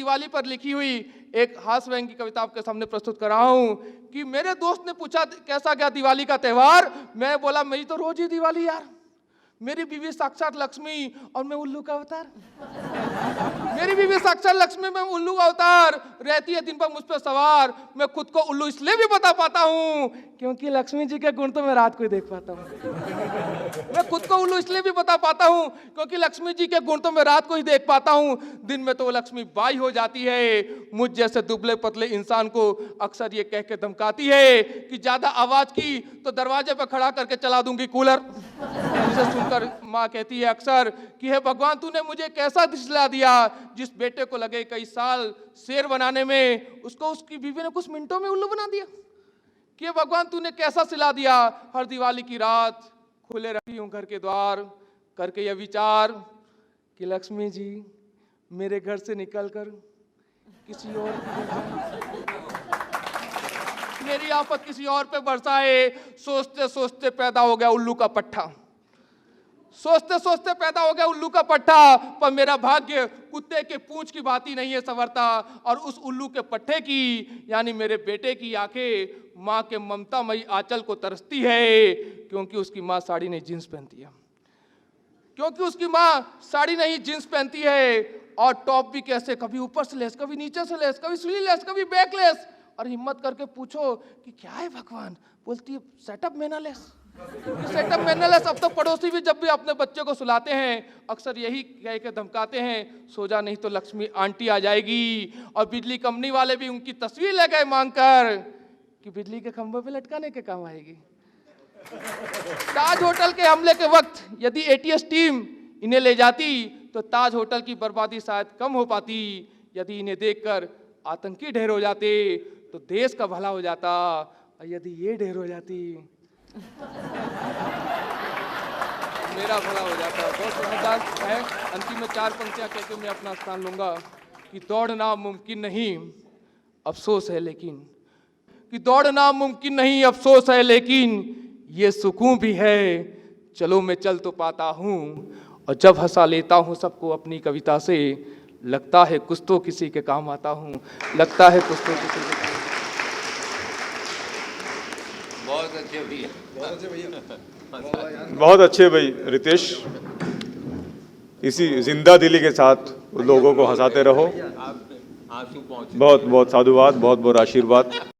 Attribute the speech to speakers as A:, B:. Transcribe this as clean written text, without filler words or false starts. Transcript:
A: दिवाली पर लिखी हुई एक हास्य व्यंग्य की कविता आपके सामने प्रस्तुत कर रहा हूं कि मेरे दोस्त ने पूछा कैसा गया दिवाली का त्योहार। मैं बोला मेरी तो रोज ही दिवाली यार, मेरी बीवी साक्षात लक्ष्मी और मैं उल्लू का अवतार। मेरी बीवी साक्षात लक्ष्मी, मैं उल्लू का अवतार, रहती है दिन भर मुझ पर सवार। मैं खुद को उल्लू इसलिए भी बता पाता हूँ क्योंकि लक्ष्मी जी के गुण तो मैं रात को ही देख पाता हूँ। मैं खुद को उल्लू इसलिए भी बता पाता हूँ क्योंकि लक्ष्मी जी के गुण तो मैं रात को ही देख पाता हूँ। दिन में तो वो लक्ष्मी बाई हो जाती है। मुझ जैसे दुबले पतले इंसान को अक्सर ये कह के धमकाती है कि ज्यादा आवाज की तो दरवाजे पर खड़ा करके चला दूंगी कूलर। जिसे सुनकर माँ कहती है अक्सर कि हे भगवान, तूने मुझे कैसा दिखला दिया। जिस बेटे को लगे कई साल शेर बनाने में, उसको उसकी बीवी ने कुछ मिनटों में उल्लू बना दिया। कि भगवान तूने कैसा सिला दिया। हर दिवाली की रात खुले रखी हूं घर के द्वार, करके यह विचार कि लक्ष्मी जी मेरे घर से निकलकर किसी और की मेरी आफत किसी और पे बरसाए। सोचते सोचते पैदा हो गया उल्लू का पट्टा, सोचते सोचते पैदा हो गया उल्लू का पट्टा। पर मेरा भाग्य कुत्ते के पूंछ की भांति नहीं है संवरता, और उस उल्लू के पट्टे की यानी मेरे बेटे की आंखें माँ के ममतामयी आंचल को तरसती है। क्योंकि उसकी माँ साड़ी नहीं जींस पहनती है, क्योंकि उसकी माँ साड़ी नहीं जींस पहनती है। और टॉप भी कैसे, कभी ऊपर से लेस, कभी नीचे से लेस, कभी स्लीवलेस, कभी बैकलेस। और हिम्मत करके पूछो कि क्या है भगवान, बोलती है सेटअप मैनरलेस। Setup mannerless. अब तो पड़ोसी भी जब भी अपने बच्चे को सुलाते हैं अक्सर यही कह के धमकाते हैं, सो जा नहीं तो लक्ष्मी आंटी आ जाएगी। और बिजली कंपनी वाले भी उनकी तस्वीर ले गए मांगकर कि बिजली के खंभों पे लटकाने के काम आएगी। ताज होटल के हमले के वक्त यदि एटीएस टीम इन्हें ले जाती तो ताज होटल की बर्बादी शायद कम हो पाती। यदि इन्हें देखकर आतंकी ढेर हो जाते तो देश का भला हो जाता, और यदि ये ढेर हो जाती मेरा भला हो जाता। बहुत समझदार है। अंतिम में 4 पंक्तियां कहकर मैं अपना स्थान लूंगा कि दौड़ना मुमकिन नहीं अफसोस है लेकिन, कि दौड़ना मुमकिन नहीं अफसोस है लेकिन ये सुकून भी है। चलो मैं चल तो पाता हूँ, और जब हंसा लेता हूँ सबको अपनी कविता से, लगता है कुछ तो किसी के काम आता हूँ, लगता है कुछ तो किसी के काम।
B: बहुत अच्छे भैया,
C: बहुत अच्छे भाई रितेश। इसी जिंदा दिली के साथ लोगों को हंसाते रहो।
B: आप आंसू पहुंचे।
C: बहुत बहुत साधुवाद, बहुत बहुत आशीर्वाद।